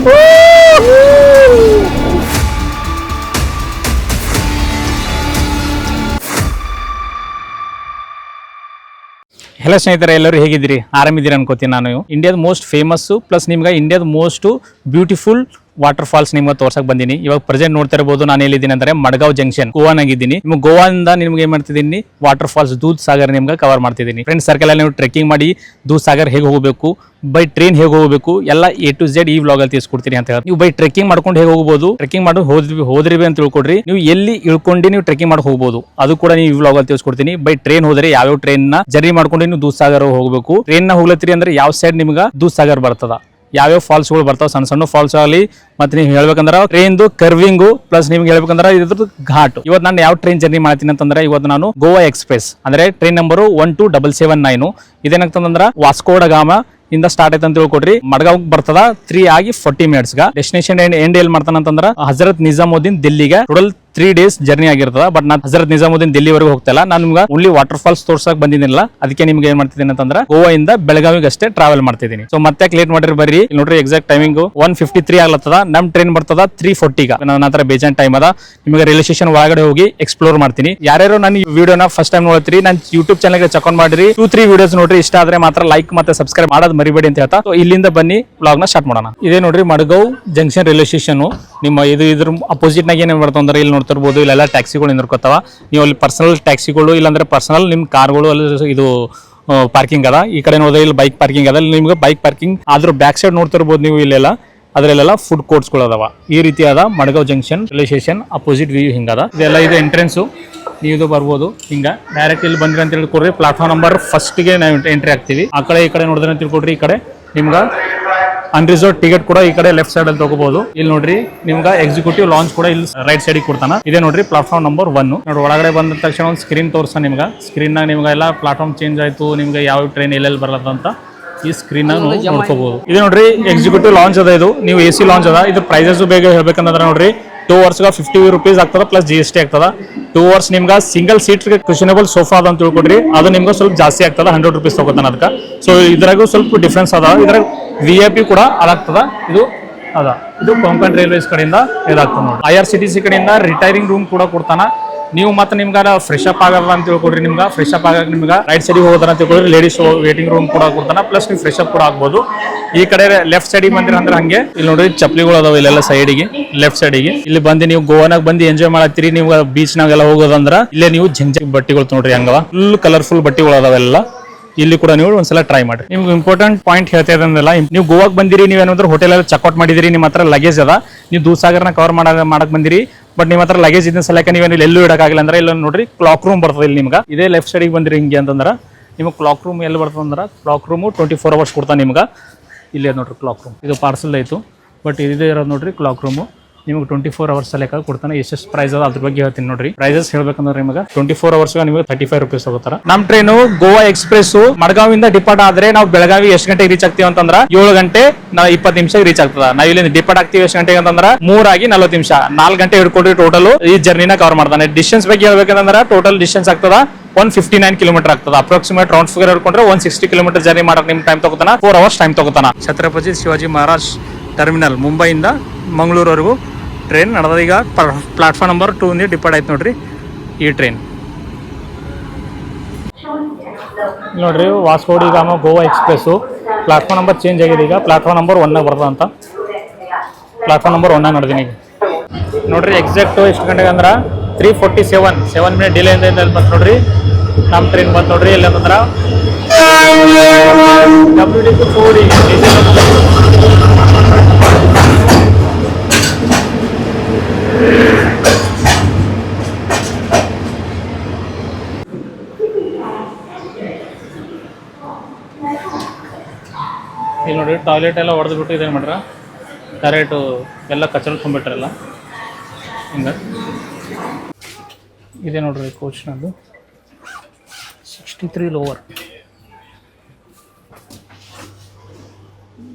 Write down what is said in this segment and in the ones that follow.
Hello ಸ್ನೇಹಿತರೆ, ಎಲ್ಲರೂ ಹೇಗಿದ್ದೀರಿ? ಆರಾಮಿದ್ದೀರಿ ಅನ್ಕೋತೀನಿ ನಾನು. ಇಂಡಿಯಾದ ಮೋಸ್ಟ್ ಫೇಮಸ್ ಪ್ಲಸ್ ನಿಮ್ಗೆ ಇಂಡಿಯಾದ ಮೋಸ್ಟ್ ಬ್ಯೂಟಿಫುಲ್ ವಾಟರ್ ಫಾಲ್ಸ್ ನಿಮ್ಗೆ ತೋರ್ಸಕ್ ಬಂದಿನಿ. ಇವಾಗ ಪ್ರೆಸೆಂಟ್ ನೋಡ್ತಾ ಇರಬಹುದು ನಾನು ಎಲ್ಲಿದ್ದೀನಿ ಅಂದ್ರೆ ಮಡ್ಗಾವ್ ಜಂಕ್ಷನ್ ಗೋವಾನಾಗಿದ್ದೀನಿ. ನಿಮ್ಗೆ ಗೋವಾದಿಂದ ನಿಮ್ಗೆ ಏನ್ ಮಾಡ್ತಿದ್ದೀನಿ, ವಾಟರ್ ಫಾಲ್ಸ್ ದೂದ್ ಸಾಗರ್ ನಿಮ್ಗೆ ಕವರ್ ಮಾಡ್ತಿದ್ದೀನಿ. ಫ್ರೆಂಡ್ಸ್ ಸರ್ಕಲ್ ಅಲ್ಲಿ ನೀವು ಟ್ರೆಕ್ಕಿಂಗ್ ಮಾಡಿ ದೂದ್ ಸಾಗರ್ ಹೇಗೆ ಹೋಗಬೇಕು, ಬೈ ಟ್ರೈನ್ ಹೇಗೆ ಹೋಗಬೇಕು, ಎಲ್ಲ A to Z ಈ ವ್ಲಾಗ್ ಅಲ್ಲಿ ತಿಳಿಸ್ಕೊಡ್ತೀನಿ ಅಂತ ಹೇಳಿ. ನೀವು ಬೈ ಟ್ರೆಕ್ಕಿಂಗ್ ಮಾಡ್ಕೊಂಡು ಹೇಗೆ ಹೋಗಬಹುದು, ಟ್ರೆಕ್ಕಿಂಗ್ ಮಾಡಿ ಹೋದ್ರಿ ಅಂತ ತಿಳ್ಕೊಡ್ರಿ. ನೀವು ಎಲ್ಲಿ ಇಳ್ಕೊಂಡು ನೀವು ಟ್ರೆಕ್ಕಿಂಗ್ ಮಾಡಿ ಹೋಗಬಹುದು, ಅದು ಕೂಡ ನೀವು ಈ ವ್ಲಾಗ್ ಅಲ್ಲಿ ತಿಳಿಸ್ಕೊಡ್ತೀನಿ. ಬೈ ಟ್ರೈನ್ ಹೋದ್ರೆ ಯಾವ್ಯಾವ ಟ್ರೈನ್ ನ ಜರ್ನಿ ಮಾಡ್ಕೊಂಡು ನೀವು ದೂದ್ ಸಾಗರ್ ಹೋಗಬೇಕು. ಟ್ರೈನ್ ನ ಹೋಗ್ಲತ್ತೀರಿ ಅಂದ್ರೆ ಯಾವ ಸೈಡ್ ನಿಮ್ಗೆ ದೂದ್ ಸಾಗರ್ ಬರ್ತದ, ಯಾವ್ಯಾವ ಫಾಲ್ಸ್ ಗಳು ಬರ್ತಾವ, ಸಣ್ಣ ಸಣ್ಣ ಫಾಲ್ಸ್ ಆಗಲಿ. ಮತ್ತೆ ನೀವು ಹೇಳ್ಬೇಕಂದ್ರೆ ಟ್ರೈನ್ ಕರ್ವಿಂಗು ಪ್ಲಸ್ ನಿಮ್ಗೆ ಹೇಳ್ಬೇಕಂದ್ರೆ ಇದ್ರದ್ದು ಘಾಟ್. ಇವತ್ತು ನಾನು ಯಾವ ಟ್ರೈನ್ ಜರ್ನಿ ಮಾಡ್ತೀನಿ ಅಂತಂದ್ರೆ ಇವತ್ತು ನಾನು ಗೋವಾ ಎಕ್ಸ್ಪ್ರೆಸ್ ಅಂದ್ರೆ ಟ್ರೈನ್ ನಂಬರ್ 12779 ಇದೇನಾಗ್ತಂದ್ರ ವಾಸ್ಕೋ ಡ ಗಾಮ ಇಂದ ಸ್ಟಾರ್ಟ್ ಆಯ್ತು ಅಂತ ತಿಳ್ಕೊಡ್ರಿ. ಮಡ್ಗಾವ್ ಬರ್ತದ 3 ಆಗಿ 40 minutes ಡೆಸ್ಟಿನೇಷನ್ ಎಂಡ್ ಎಲ್ಲಿ ಮಾಡ್ತಾನ ಅಂತಂದ್ರ ಹಜರತ್ ನಿಜಾಮುದ್ದೀನ್ ದಿಲ್ಲಿಗೆ. ಟೋಟಲ್ 3 days ಜರ್ನಿ ಆಗಿರ್ತದ. ಬಟ್ ನಾನು ಹಜರತ್ ನಿಜಾಮುದ್ದೀನ್ ದಿಲ್ಲಿವರೆಗೂ ಹೋಗ್ತಿಲ್ಲ, ನಾನು ನಿಮ್ಗೆ ಓನ್ಲಿ ವಾಟರ್ ಫಾಲ್ಸ್ ತೋರ್ಸಕ್ ಬಂದಿದ್ದಿಲ್ಲ. ಅದಕ್ಕೆ ನಿಮ್ಗೆ ಏನ್ ಮಾಡ್ತಿದ್ದೀನಿ ಅಂತಂದ್ರೆ ಗೋವಾ ಇಂದ ಬೆಳಗಾವಿಗೆ ಅಷ್ಟೇ ಟ್ರಾವೆಲ್ ಮಾಡ್ತಿದ್ದೀನಿ. ಸೊ ಮತ್ತೆ ಲೇಟ್ ಮಾಡಿರಿ ಬರ್ರಿ. ನೋಡ್ರಿ ಎಕ್ಸಾಕ್ಟ್ ಟೈಮಿಂಗ್ 1:53 ಆಗ್ಲತ್ತದ. ನಮ್ ಟ್ರೈನ್ ಬರ್ತದ 3:40 ನನ್ನ ಹತ್ರ ಬೇಜಾನ್ ಟೈಮ್ ಅದ. ನಿಮಗೆ ರೈಲ್ವೆ ಸ್ಟೇಷನ್ ಒಳಗಡೆ ಹೋಗಿ ಎಕ್ಸ್ಪ್ಲೋರ್ ಮಾಡ್ತೀನಿ. ಯಾರ್ಯಾರು ನನ್ನ ವಿಡಿಯೋನ ಫಸ್ಟ್ ಟೈಮ್ ನೋಡ್ತೀರಿ, ನನ್ನ ಯೂಟ್ಯೂಬ್ ಚಾನಲ್ ಗೆ ಚೆಕ್ ಮಾಡಿರಿ. 2-3 ವಿಡಿಯೋಸ್ ನೋಡ್ರಿ, ಇಷ್ಟ ಆದ್ರೆ ಮಾತ್ರ ಲೈಕ್ ಮತ್ತೆ ಸಬ್ಸ್ಕ್ರೈಬ್ ಮಾಡೋದು ಮರಿಬೇಡಿ ಅಂತ ಹೇಳ್ತಾ ಇಲ್ಲಿಂದ ಬನ್ನಿ ವ್ಲಾಗ್ ನ ಸ್ಟಾರ್ಟ್ ಮಾಡೋಣ. ಇದೇ ನೋಡ್ರಿ ಮಡ್ಗಾವ್ ಜಂಕ್ಷನ್ ರೈಲ್ವೆ ಸ್ಟೇಷನ್. ನಿಮ್ಮ ಇದ್ರ ಅಪೋಸಿಟ್ ನಾಗ ಏನ್ ಬರ್ತದೆ ಅಂದ್ರೆ ಇಲ್ಲಿ ನೋಡ್ತಿರ್ಬೋದು, ಇಲ್ಲೆಲ್ಲ ಟ್ಯಾಕ್ಸಿಗಳು ನಿಂದಿರ್ಕೋತಾವ. ನೀವು ಅಲ್ಲಿ ಪರ್ಸನಲ್ ಟ್ಯಾಕ್ಸಿಗಳು ಇಲ್ಲಾಂದ್ರೆ ಪರ್ಸನಲ್ ನಿಮ್ ಕಾರ್ಗಳು ಅಲ್ಲಿ ಇದು ಪಾರ್ಕಿಂಗ್ ಅದ. ಈ ಕಡೆ ನೋಡಿದ್ರೆ ಇಲ್ಲಿ ಬೈಕ್ ಪಾರ್ಕಿಂಗ್ ಅದ. ನಿಮ್ಗೆ ಬೈಕ್ ಪಾರ್ಕಿಂಗ್ ಆದ್ರೂ ಬ್ಯಾಕ್ ಸೈಡ್ ನೋಡ್ತಿರ್ಬೋದು ನೀವು, ಇಲ್ಲೆಲ್ಲ ಅದ್ರಲ್ಲೆಲ್ಲ ಫುಡ್ ಕೋರ್ಟ್ಸ್ ಗಳು ಅದಾವ. ಈ ರೀತಿಯಾದ Madgaon junction railway station opposite view ಹಿಂಗದ. ಇದೆಲ್ಲ ಇದು ಎಂಟ್ರೆನ್ಸ್, ನೀವು ಬರ್ಬೋದು. ಹಿಂಗ ಡೈರೆಕ್ಟ್ ಇಲ್ಲಿ ಬಂದ್ರಿ ಅಂತ ತಿಳ್ಕೊಡ್ರಿ. ಪ್ಲಾಟ್ಫಾರ್ಮ್ ನಂಬರ್ ಫಸ್ಟ್ ಗೆ ನಾವು ಎಂಟ್ರಿ ಆಗ್ತೀವಿ. ಆ ಕಡೆ ಈ ಕಡೆ ನೋಡಿದ್ರೆ ಅಂತ ತಿಳ್ಕೊಡ್ರಿ. ಈ ಕಡೆ ನಿಮ್ಗೆ ಅನ್ರಿಸರ್ವ್ ಟಿಕೆಟ್ ಕೂಡ ಈ ಕಡೆ ಲೆಫ್ಟ್ ಸೈಡ್ ಅಲ್ಲಿ ತಗೋಬಹುದು. ಇಲ್ಲಿ ನೋಡ್ರಿ ನಿಮ್ಗೆ ಎಕ್ಸಿಕ್ಯೂಟಿವ್ ಲಾಂಚ್ ಕೂಡ ಇಲ್ಲಿ ರೈಟ್ ಸೈಡ್ ಕೊಡ್ತಾನ. ಇದೇ ನೋಡ್ರಿ ಪ್ಲಾಟ್ಫಾರ್ಮ್ ನಂಬರ್ 1. ನೋಡಿ ಒಳಗಡೆ ಬಂದ ತಕ್ಷಣ ಒಂದು ಸ್ಕ್ರೀನ್ ತೋರ್ಸ ನಿಮ್ಗೆ. ಸ್ಕ್ರೀನ್ ನಾಗ ನಿಮ್ಗೆ ಎಲ್ಲ ಪ್ಲಾಟ್ಫಾರ್ಮ್ ಚೇಂಜ್ ಆಯ್ತು, ನಿಮ್ಗೆ ಯಾವ ಟ್ರೈನ್ ಎಲ್ಲೆಲ್ಲಿ ಬರತ್ತ ಅಂತ ಈ ಸ್ಕ್ರೀನ್ ನಾಗ ನೋಡ್ಕೋಬಹುದು. ಇದು ನೋಡ್ರಿ ಎಕ್ಸಿಕ್ಯೂಟಿವ್ ಲಾಂಚ್ ಅದ. ಇದು ನೀವು AC ಲಾಂಚ್ ಅದ. ಇದು ಪ್ರೈಸಸ್ ಬೇಗ ಹೇಳ್ಬೇಕಂದ್ರೆ ನೋಡ್ರಿ 2 hours 50 rupees ಆಗ್ತದ ಪ್ಲಸ್ GST ಆಗ್ತದ. 2 hours ನಿಮ್ಗೆ ಸಿಂಗಲ್ ಸೀಟ್ ಕ್ವಶನೇಬಲ್ ಸೋಫಾ ಅದ ಅಂತ ತಿಳ್ಕೊಡ್ರಿ. ಅದು ನಿಮ್ಗೆ ಸ್ವಲ್ಪ ಜಾಸ್ತಿ ಆಗ್ತದ, 100 rupees ತಗೋತಾನ ಅದಕ್ಕೆ. ಸೊ ಇದ್ರಾಗೂ ಸ್ವಲ್ಪ ಡಿಫ್ರೆನ್ಸ್ ಅದ. ಇದ್ರಾಗ VIP ಕೂಡ ಅದಾಗ್ತದ. ಇದು ಅದ, ಇದು ಕೊಂಕಣ್ ರೈಲ್ವೇಸ್ ಕಡೆಯಿಂದ ಇದಾಗ್ತದೆ ನೋಡಿ. IRCTC ಕಡೆಯಿಂದ ರಿಟೈರಿಂಗ್ ರೂಮ್ ಕೂಡ ಕೊಡ್ತಾನ. ನೀವು ಮತ್ತೆ ನಿಮ್ಗೆ ಫ್ರೆಶ್ ಅಪ್ ಆಗಲ್ಲ ಅಂತ ತಿಳ್ಕೊಡ್ರಿ. ನಿಮ್ಗೆ ಫ್ರೆಶ್ ಅಪ್ ಆಗ ನಿಮ್ಗೆ ರೈಟ್ ಸೈಡ್ ಹೋಗೋದ್ರ ಅಂತ ತಿಳ್ಕೊಡ್ರಿ. ಲೇಡೀಸ್ ವೇಟಿಂಗ್ ರೂಮ್ ಕೂಡ ಕೊಡ್ತಾನ, ಪ್ಲಸ್ ನೀವು ಫ್ರೆಶ್ ಅಪ್ ಕೂಡ ಆಗ್ಬೋದು. ಈ ಕಡೆ ಲೆಫ್ಟ್ ಸೈಡಿಗೆ ಬಂದಿರ ಅಂದ್ರೆ ಹಂಗೆ ಇಲ್ಲಿ ನೋಡ್ರಿ ಚಪ್ಪಲಿಗಳು ಅದಾವ ಇಲ್ಲೆಲ್ಲ ಸೈಡಿಗೆ, ಲೆಫ್ಟ್ ಸೈಡಿಗೆ. ಇಲ್ಲಿ ಬಂದು ನೀವು ಗೋವಾನಾಗ ಬಂದು ಎಂಜಾಯ್ ಮಾಡತ್ತೀರಿ. ನೀವು ಬೀಚ್ ನಾಗೆಲ್ಲ ಹೋಗೋದಂದ್ರ ಇಲ್ಲೇ ನೀವು ಝಂಜಕ್ ಬಟ್ಟಿಗಳು ನೋಡ್ರಿ, ಹಂಗವ ಫುಲ್ ಕಲರ್ಫುಲ್ ಬಟ್ಟಿಗಳು ಅದಾವೆಲ್ಲ. ಇಲ್ಲಿ ಕೂಡ ನೀವು ಒಂದ್ಸಲ ಟ್ರೈ ಮಾಡಿ. ನಿಮ್ಗೆ ಇಂಪಾರ್ಟೆಂಟ್ ಪಾಯಿಂಟ್ ಹೇಳ್ತಾ ಇದ್ದಂದಲ್ಲ, ನೀವು ಗೋವಾಕ್ ಬಂದಿರಿ, ನೀವೇನಾದ್ರೂ ಹೋಟೆಲ್ ಅಲ್ಲಿ ಚೆಕ್ಔಟ್ ಮಾಡಿದಿರಿ, ನಿಮ್ಮ ಹತ್ರ ಲಗೇಜ್ ಅದ, ನೀವು ದೂದ್ ಸಾಗರ್ನ ಕವರ್ ಮಾಡಕ್ ಬಂದಿರಿ, ಬಟ್ ನಿಮ್ಮ ಹತ್ರ ಲಗೇಜ್ ಇದ್ದ ಸಲಕ್ಕೆ ನೀವೇನು ಎಲ್ಲೂ ಇಡಕ್ಕಾಗಿಲ್ಲ ಅಂದ್ರೆ ಇಲ್ಲ ನೋಡ್ರಿ ಕ್ಲಾಕ್ ರೂಮ್ ಬರ್ತದೆ ಇಲ್ಲಿ ನಿಮ್ಗೆ. ಇದೇ ಲೆಫ್ಟ್ ಸೈಡಿಗೆ ಬಂದಿರಿ ಹಿಂಗೆ ಅಂತಂದ್ರೆ ನಿಮ್ಗೆ ಕ್ಲಾಕ್ ರೂಮ್ ಎಲ್ಲಿ ಬರ್ತದೆ ಅಂದ್ರೆ ಕ್ಲಾಕ್ ರೂಮು 24 hours ಕೊಡ್ತಾನೆ ನಿಮ್ಗೆ. ಇಲ್ಲಿ ನೋಡ್ರಿ ಕ್ಲಾಕ್ ರೂಮ್, ಇದು ಪಾರ್ಸಲ್ ಆಯ್ತು, ಬಟ್ ಇದೇ ಇರೋದು ನೋಡ್ರಿ ಕ್ಲಾಕ್ ರೂಮು. ನಿಮಗೆ 24 hours ಲೆಕ್ಕ ಕೊಡ್ತಾನೆ. ಎಷ್ಟು ಪ್ರೈಸ್ ಅದ ಅದ್ರ ಬಗ್ಗೆ ಹೇಳ್ತೀನಿ ನೋಡ್ರಿ. ಪ್ರೈಸಸ್ ಹೇಳ್ಬೇಕಂದ್ರೆ ನಿಮಗೆ 24 hours ನಿಮಗೆ 35 rupees ತಗೋತಾರ. ನಮ್ ಟ್ರೈನು ಗೋವಾ ಎಕ್ಸ್ಪ್ರೆಸ್ ಮಡ್ಗಾವಿಂದ ಡಿಪಾರ್ಟ್ ಆದ್ರೆ ನಾವು ಬೆಳಗಾವಿ ಎಷ್ಟು ಗಂಟೆಗೆ ರೀಚ್ ಆಗ್ತೀವಿ ಅಂತಂದ್ರೆ 7 ಗಂಟೆ 20 ನಿಮಿಷ ರೀಚ್ ಆಗ್ತದ. ನಾವು ಇಲ್ಲಿ ಡಿಪಾರ್ಟ್ ಆಗ್ತೀವಿ ಎಷ್ಟು ಗಂಟೆಗೆ ಅಂತಂದ್ರೆ 3 ಆಗಿ 40 ನಿಮಿಷ, 4 ಗಂಟೆ ಹಿಡ್ಕೊಡ್ರಿ ಟೋಟಲ್ ಈ ಜರ್ನಿನ ಕವರ್ ಮಾಡ್ತಾನೆ. ಡಿಸ್ಟೆನ್ಸ್ ಬಗ್ಗೆ ಹೇಳ್ಬೇಕಂದ್ರೆ ಟೋಟಲ್ ಡಿಸ್ಟೆನ್ಸ್ ಆಗ್ತದ 159 ಕಿಲೋಮೀಟರ್ ಆಗ್ತದ. ಅಪ್ರಾಕ್ಸಿಮೇಟ್ ರೌಂಡ್ ಫಿಗರ್ ಹಿಡ್ಕೊಂಡ್ರೆ 160 ಕಿಲೋಮೀಟರ್ ಜರ್ನಿ ಮಾಡಕ್ ನಿಮ್ ಟೈಮ್ ತಗೋತಾನ. 4 hours ಟೈಮ್ ತಗೋತಾನ. ಛತ್ರಪತಿ ಶಿವಾಜಿ ಮಹಾರಾಜ್ ಟರ್ಮಿನಲ್ ಮುಂಬೈಯಿಂದ ಮಂಗಳೂರವರೆಗೂ ಟ್ರೈನ್ ನಡೆದ. ಈಗ ಪ್ಲಾಟ್ಫಾರ್ಮ್ ನಂಬರ್ 2 ಡಿಪಾರ್ಟ್ ಆಯ್ತು ನೋಡ್ರಿ ಈ ಟ್ರೈನ್. ನೋಡ್ರಿ Vasco da Gama Goa express platform number change ಆಗಿದೆ. ಈಗ ಪ್ಲಾಟ್ಫಾರ್ಮ್ ನಂಬರ್ 1 ಬರ್ತದ ಅಂತ. ಪ್ಲಾಟ್ಫಾರ್ಮ್ ನಂಬರ್ 1 ನೋಡಿದೀನಿ ಈಗ. ನೋಡ್ರಿ ಎಕ್ಸಾಕ್ಟ್ ಎಷ್ಟು ಗಂಟೆಗೆ ಅಂದ್ರೆ 3:47 7 minute ಡಿಲೇ ಇಂದ ಬಂತು ನೋಡ್ರಿ ನಮ್ಮ ಟ್ರೈನ್ ಬಂತು ನೋಡ್ರಿ. ಇಲ್ಲಿ ಅಂತಂದ್ರೆ WD-40 ಇಲ್ಲಿ ನೋಡ್ರಿ ಟಾಯ್ಲೆಟ್ ಎಲ್ಲ ಹೊಡೆದು ಬಿಟ್ಟು ಇದೇನು ಮಾಡ್ರ ಕರೆಕ್ಟು ಎಲ್ಲ ಕಚರ ತುಂಬಿಟ್ರಲ್ಲ ಹಿಂಗೆ. ಇದೇ ನೋಡ್ರಿ ಕೋಚ್ನದು 63 ಲೋವರ್.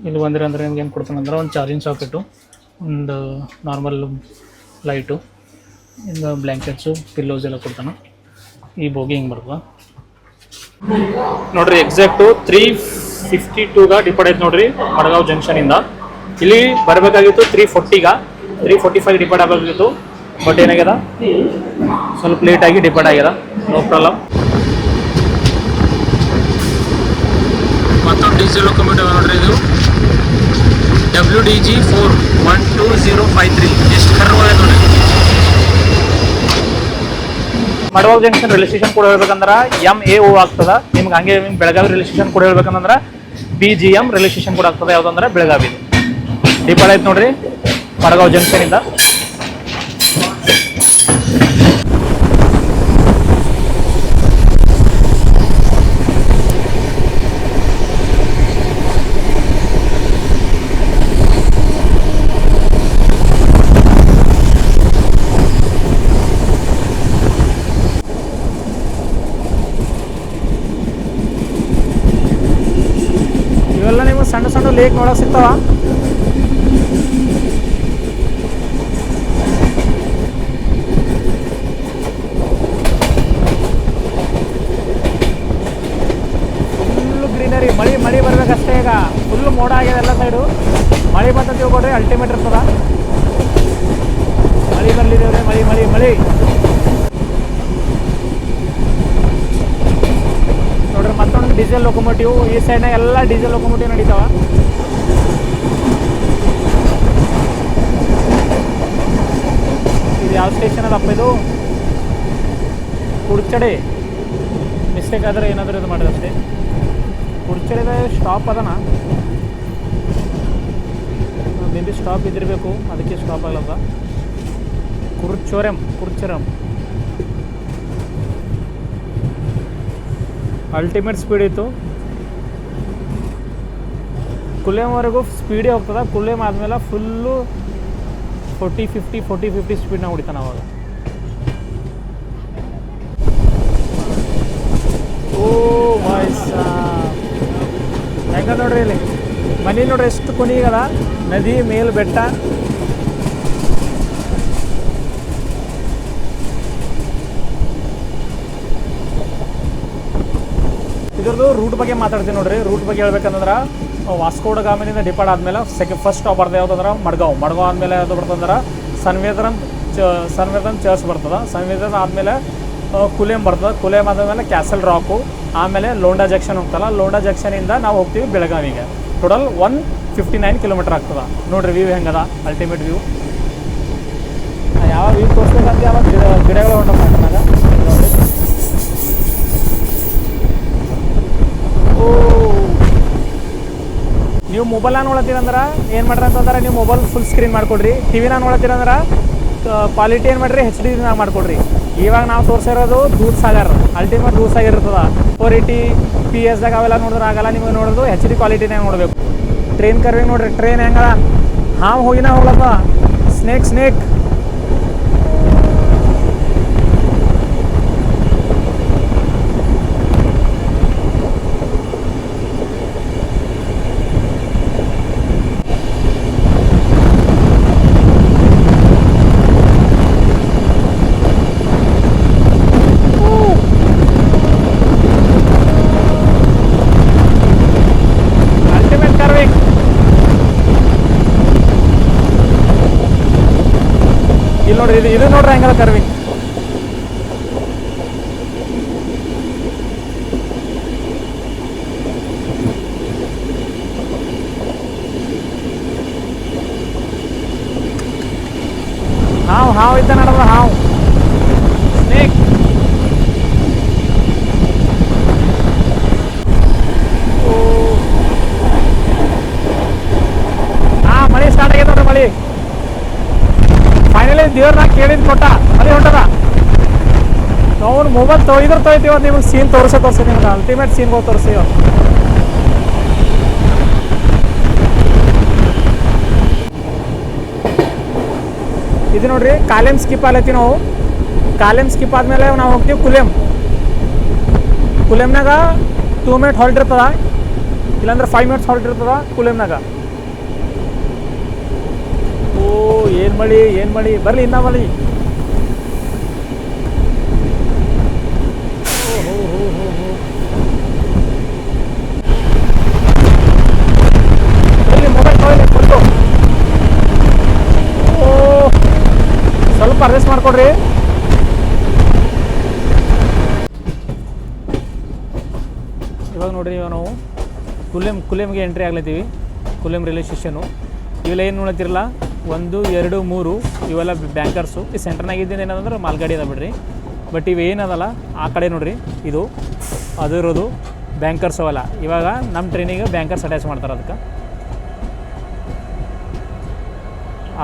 ಇಲ್ಲಿ ಬಂದ್ರೆ ಅಂದರೆ ನಿಮ್ಗೆ ಏನು ಕೊಡ್ತಾನೆ ಅಂದ್ರೆ ಒಂದು ಚಾರ್ಜಿಂಗ್ ಸಾಕೆಟು, ಒಂದು ನಾರ್ಮಲ್ ಲೈಟು, ಇನ್ನು ಬ್ಲ್ಯಾಂಕೆಟ್ಸು, ಪಿಲ್ಲೋಸ್ ಎಲ್ಲ ಕೊಡ್ತಾನೆ. ಈ ಬೋಗಿ ಹಿಂಗೆ ಬರ್ತದೆ ನೋಡ್ರಿ. ಎಕ್ಸಾಕ್ಟು 3:52 ಡಿಪಾರ್ಟ್ ಆಯ್ತು ನೋಡ್ರಿ ಮಡ್ಗಾವ್ ಜಂಕ್ಷನಿಂದ. ಇಲ್ಲಿ ಬರಬೇಕಾಗಿತ್ತು 340ಗ 345 ಡಿಪಾರ್ಟ್ ಆಗಬೇಕಿತ್ತು. ಬಟ್ ಏನಾಗ್ಯದ ಸ್ವಲ್ಪ ಲೇಟಾಗಿ ಡಿಪಾರ್ಟ್ ಆಗ್ಯದ. No problem. ಮತ್ತೊಂದು ಡೀಸೆಲ್ ಲೊಕೊಮೋಟಿವ್ ನೋಡ್ರಿ, ಇದು WDG 4-12053. ಎಷ್ಟು ಕರ್ವ ನೋಡಿ. ಮಡವಾಳ ಜಂಕ್ಷನ್ ರೈಲ್ವೆ ಸ್ಟೇಷನ್ ಕೂಡ ಹೇಳ್ಬೇಕಂದ್ರೆ MAO ಆಗ್ತದ. ನಿಮ್ಗೆ ಹಂಗೆ ಬೆಳಗಾವಿ ರೈಲ್ವೆ ಸ್ಟೇಷನ್ ಕೂಡ ಹೇಳ್ಬೇಕಂದ್ರೆ BGM ರೈಲ್ವೆ ಸ್ಟೇಷನ್ ಕೂಡ ಆಗ್ತದೆ. ಯಾವುದಂದ್ರೆ ಬೆಳಗಾವಿ ಡಿಪಾರ್ಟ್ ಆಯ್ತು ನೋಡ್ರಿ ಮಡಗಾವ್ ಜಂಕ್ಷನ್ ಇಂದ. ಇವೆಲ್ಲ ನಿಮಗೆ ಸಣ್ಣ ಸಣ್ಣ ಲೇಕ್ ನೋಡಕ್ ಸಿಗ್ತಾವ. Full greenery. ಮಳಿ ಬರ್ಬೇಕಷ್ಟೇ. ಈಗ ಫುಲ್ ಮೋಡ ಆಗಿದೆ ಎಲ್ಲ ಸೈಡು. ಮಳೆ ಬಂತ ತಿಳ್ಕೊಡ್ರಿ, ಅಲ್ಟಿಮೇಟ್ ಇರ್ತದ. ಮಳಿ ಬರ್ಲಿದೇವ್ರಿ, ಮಳಿ ಮಳಿ ಮಳಿ ನೋಡ್ರಿ. ಮತ್ತೊಂದು ಡೀಸೆಲ್ ಲೊಕೊಮೋಟಿವ್. ಈ ಸೈಡ್ನಾಗ ಎಲ್ಲ ಡೀಸೆಲ್ ಲೊಕೊಮೋಟಿವ್ ನಡೀತಾವ. ಇದು ಯಾವ ಸ್ಟೇಷನ್ ಅದಪ್ಪ? ಇದು ಕುಡ್ಚಡೆ. ಮಿಸ್ಟೇಕ್ ಆದರೆ ಏನಾದರೂ ಇದು ಮಾಡಿದಷ್ಟೇ. ಕುಡ್ಚಡೆದ ಸ್ಟಾಪ್ ಅದನ, ಮೇ ಬಿ ಸ್ಟಾಪ್ ಇದ್ದಿರಬೇಕು, ಅದಕ್ಕೆ ಸ್ಟಾಪ್ ಆಗಲ್ಲ. ಕುರ್ಚೋರಂ ಅಲ್ಟಿಮೇಟ್ ಸ್ಪೀಡ್ ಇತ್ತು. ಕುಲ್ಲೇಮ್ವರೆಗೂ ಸ್ಪೀಡೇ ಹೋಗ್ತದೆ. ಕುಲ್ಲೇಮ್ ಆದಮೇಲೆ ಫುಲ್ಲು 40-50 ಸ್ಪೀಡ್ನಾಗ ಹೊಡಿತಾನೆ ಅವಾಗ. ಓ ವಾಯ್ಸ್ ಹೆಂಗ ನೋಡ್ರಿ. ಇಲ್ಲಿ ಮನೆ ನೋಡ್ರಿ ಎಷ್ಟು ಕೊನೆಗದ. ನದಿ ಮೇಲ್ ಬೆಟ್ಟ. ಇದ್ರದ್ದು ರೂಟ್ ಬಗ್ಗೆ ಮಾತಾಡ್ತೀನಿ ನೋಡ್ರಿ. ರೂಟ್ ಬಗ್ಗೆ ಹೇಳ್ಬೇಕಂದ್ರೆ ವಾಸ್ಕೋ ಡ ಗಾಮದಿಂದ ಡಿಪಾರ್ಟ್ ಆದಮೇಲೆ ಫಸ್ಟ್ ಸ್ಟಾಪ್ ಬರ್ತದೆ ಯಾವುದಂದ್ರೆ ಮಡ್ಗಾವ್ ಆದಮೇಲೆ ಯಾವುದು ಬರ್ತದಂದ್ರೆ ಸನ್ವೇದನ್ ಚರ್ಚ್ ಬರ್ತದೆ. ಸನ್ವೇದನ್ ಆದಮೇಲೆ ಕುಲೇಮ್ ಬರ್ತದೆ. ಕುಲೇಮ್ ಆದಮೇಲೆ ಕ್ಯಾಸಲ್ ರಾಕು, ಆಮೇಲೆ ಲೋಂಡಾ ಜಂಕ್ಷನ್ ಹೋಗ್ತಲ್ಲ. ಲೋಂಡಾ ಜಂಕ್ಷನಿಂದ ನಾವು ಹೋಗ್ತೀವಿ ಬೆಳಗಾವಿಗೆ. ಟೋಟಲ್ 159 ಕಿಲೋಮೀಟರ್ ಆಗ್ತದೆ. ನೋಡ್ರಿ ವ್ಯೂ ಹೆಂಗದ, ಅಲ್ಟಿಮೇಟ್ ವ್ಯೂ. ಯಾವ ವ್ಯೂ ತೋರಿಸ್ಬೇಕಂತ ಯಾವ ಗಿಡಗಳು ಹೊಂಟ ಮಾಡ್ತಾಗ ನೋಡ್ರಿ. ನೀವು ಮೊಬೈಲ್ ನೋಡತ್ತೀರಂದ್ರೆ ಏನು ಮಾಡ್ರಿ ಅಂತಂದ್ರೆ ನೀವು ಮೊಬೈಲ್ ಫುಲ್ ಸ್ಕ್ರೀನ್ ಮಾಡ್ಕೊಡ್ರಿ. ಟಿವಿನ ನೋಡತ್ತೀರಂದ್ರೆ ಕ್ವಾಲಿಟಿ ಏನು ಮಾಡಿರಿ HD ಮಾಡ್ಕೊಡ್ರಿ. ಇವಾಗ ನಾವು ತೋರಿಸಿರೋದು ದೂದ್ ಸಾಗರ್, ಅಲ್ಟಿಮೇಟ್ ದೂದ್ ಸಾಗರ್ ಇರ್ತದೆ. 480 PS ಅವೆಲ್ಲ ನೋಡಿದ್ರೆ ಆಗಲ್ಲ. ನಿಮಗೆ ನೋಡೋದು HD ಕ್ವಾಲಿಟಿನಾಗ ನೋಡಬೇಕು. ಟ್ರೈನ್ ಕರ್ವಿಂಗ್ ನೋಡ್ರಿ. ಟ್ರೈನ್ ಹೆಂಗದ, ಹಾವು ಹೋಗಿನ ಹೋಗ್ಲತ್ತ. ಸ್ನೇಕ್ ನೋಡ್ರಿ. ಇದು ನೋಡ್ರಿ ಹೆಂಗದ ಕರ್ವಿಂಗ್. ಹಾವು ಇದ್ದ ನಡದ ಹಾವು, ಸ್ನೇಕ್. ಮಳೆ ಸ್ಟಾರ್ಟ್ ಆಗೈತೆ ನೋಡ್ರಿ. ಮಳೆ ಫೈನಲಿ ದೇವ್ರನ್ನ ಕೇಳಿದ್ ಕೊಟ್ಟ. ಮಳೆ ಹೊಂಟದ. ನಾವು ಮೊಬೈಲ್ ತೊಯ್ತೀವ. ನಿಮ್ಗೆ ಸೀನ್ ತೋರಿಸಿ ನಿಮ್ಗೆ ಅಲ್ಟಿಮೇಟ್ ಸೀನ್ಗಳು ತೋರಿಸ್ತೀವಿ. ಇದು ನೋಡ್ರಿ ಕಾಲೇಮ್ ಸ್ಕಿಪ್ ಆಲತ್ತಿ ನಾವು. ಕಾಲೇಮ್ ಸ್ಕಿಪ್ ಆದಮೇಲೆ ನಾವು ಹೋಗ್ತೀವಿ ಕುಲೇಮ್ನಾಗ 2 ಮಿನಿಟ್ ಹಾಲ್ಟ್ ಇರ್ತದ, ಇಲ್ಲಾಂದ್ರೆ 5 ಮಿನಿಟ್ಸ್ ಹಾಲ್ಟ್ ಇರ್ತದ ಕುಲೇಮ್ನಾಗ. ಓ ಏನು ಮಳಿ ಬರಲಿ, ಇನ್ನ ಮಳಿ. ಮೊಬೈಲ್ ಮಾಡ್ಕೊಡ್ರಿ. ಇವಾಗ ನೋಡಿರಿ, ಇವಾಗ ನಾವು ಕುಲೆಮ್ಗೆ ಎಂಟ್ರಿ ಆಗ್ಲತ್ತೀವಿ. Kulem railway station. ಇವೆಲ್ಲ ಏನು ನೋಡತ್ತಿರಲ್ಲ, 1, 2, 3 ಇವೆಲ್ಲ ಬ್ಯಾಂಕರ್ಸು. ಈ ಸೆಂಟ್ರ್ನಾಗ ಇದ್ದಿದ್ದು ಏನದಂದ್ರೆ ಮಾಲ್ಗಾಡಿ ಅದ ಬಿಡ್ರಿ. ಬಟ್ ಇವು ಏನದಲ್ಲ ಆ ಕಡೆ ನೋಡಿರಿ, ಇದು ಅದು ಇರೋದು ಬ್ಯಾಂಕರ್ಸ್ ಅವೆಲ್ಲ. ಇವಾಗ ನಮ್ಮ ಟ್ರೈನಿಗೆ ಬ್ಯಾಂಕರ್ಸ್ ಅಟ್ಯಾಚ್ ಮಾಡ್ತಾರೆ. ಅದಕ್ಕೆ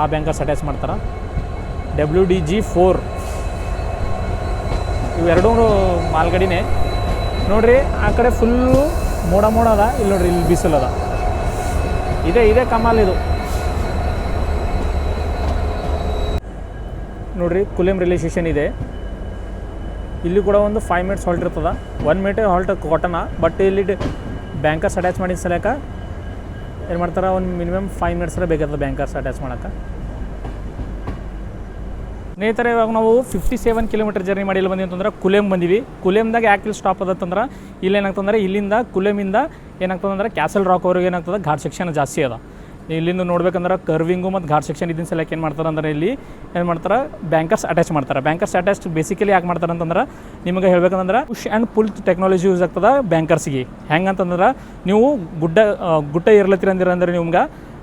ಆ ಬ್ಯಾಂಕರ್ಸ್ ಅಟ್ಯಾಚ್ ಮಾಡ್ತಾರೆ. WDG4 ಇವೆರಡೂ ಮಾಲ್ಗಾಡಿನೇ ನೋಡಿರಿ. ಆ ಕಡೆ ಫುಲ್ಲು ಮೋಡ ಅದ, ಇಲ್ಲಿ ನೋಡಿರಿ, ಇಲ್ಲಿ ಬಿಸಿಲದ. ಇದೇ ಕಮಾಲ್ ಇದು ನೋಡಿರಿ. ಕುಲೆಮ್ ರೈಲ್ವೆ ಸ್ಟೇಷನ್ ಇದೆ. ಇಲ್ಲಿ ಕೂಡ ಒಂದು 5 ಮಿನಿಟ್ಸ್ ಹಾಲ್ಟ್ ಇರ್ತದೆ. 1 ಮಿನಿಟ್ ಹಾಲ್ಟ್ ಕೊಟ್ಟನ. ಬಟ್ ಇಲ್ಲಿ ಬ್ಯಾಂಕರ್ಸ್ ಅಟ್ಯಾಚ್ ಮಾಡಿದ ಸಲಕ ಏನು ಮಾಡ್ತಾರೆ, ಒಂದು ಮಿನಿಮಮ್ 5 ಮಿನಿಟ್ಸ್ ಬೇಕಾಗ್ತದೆ ಬ್ಯಾಂಕರ್ಸ್ ಅಟ್ಯಾಚ್ ಮಾಡೋಕೆ. ಸ್ನೇಹಿತರೆ, ಇವಾಗ ನಾವು 57 ಕಿಲೋಮೀಟರ್ ಜರ್ನಿ ಮಾಡಿ ಇಲ್ಲಿ ಬಂದಿವಿ ಅಂತಂದ್ರೆ ಕುಲೆಮ್ ಬಂದಿವಿ. ಕುಲೆಮ್ದಾಗ ಯಾಕೆ ಇಲ್ಲಿ ಸ್ಟಾಪ್ ಅದಂತಂದ್ರೆ, ಇಲ್ಲಿ ಏನಾಗ್ತಂದ್ರೆ ಇಲ್ಲಿಂದ ಕುಲೆಮಿಂದ ಏನಾಗ್ತದಂದ್ರೆ ಕ್ಯಾಸಲ್ ರಾಕ್ ಅವ್ರಿಗೆ ಏನಾಗ್ತದೆ, ಘಾಟ್ ಸೆಕ್ಷನ್ ಜಾಸ್ತಿ ಅದ. ಇಲ್ಲಿಂದ ನೋಡ್ಬೇಕಂದ್ರೆ ಕರ್ವಿಂಗು ಮತ್ತು ಘಾಟ್ ಸೆಕ್ಷನ್ ಇದನ್ನ ಸಲಕ್ಕೆ ಏನು ಮಾಡ್ತಾರೆ ಅಂದ್ರೆ, ಇಲ್ಲಿ ಏನು ಮಾಡ್ತಾರೆ, ಬ್ಯಾಂಕರ್ಸ್ ಅಟ್ಯಾಚ್ ಮಾಡ್ತಾರೆ. ಬ್ಯಾಂಕರ್ಸ್ ಅಟ್ಯಾಚ್ ಬೇಸಿಕಲಿ ಯಾಕೆ ಮಾಡ್ತಾರೆ ಅಂತಂದ್ರೆ, ನಿಮಗೆ ಹೇಳ್ಬೇಕಂದ್ರೆ push and pull technology use ಆಗ್ತದೆ ಬ್ಯಾಂಕರ್ಸ್ಗೆ. ಹೆಂಗೆ ಅಂತಂದ್ರೆ, ನೀವು ಗುಡ್ಡ ಇರ್ಲತ್ತೀರಿ ಅಂದ್ರೆ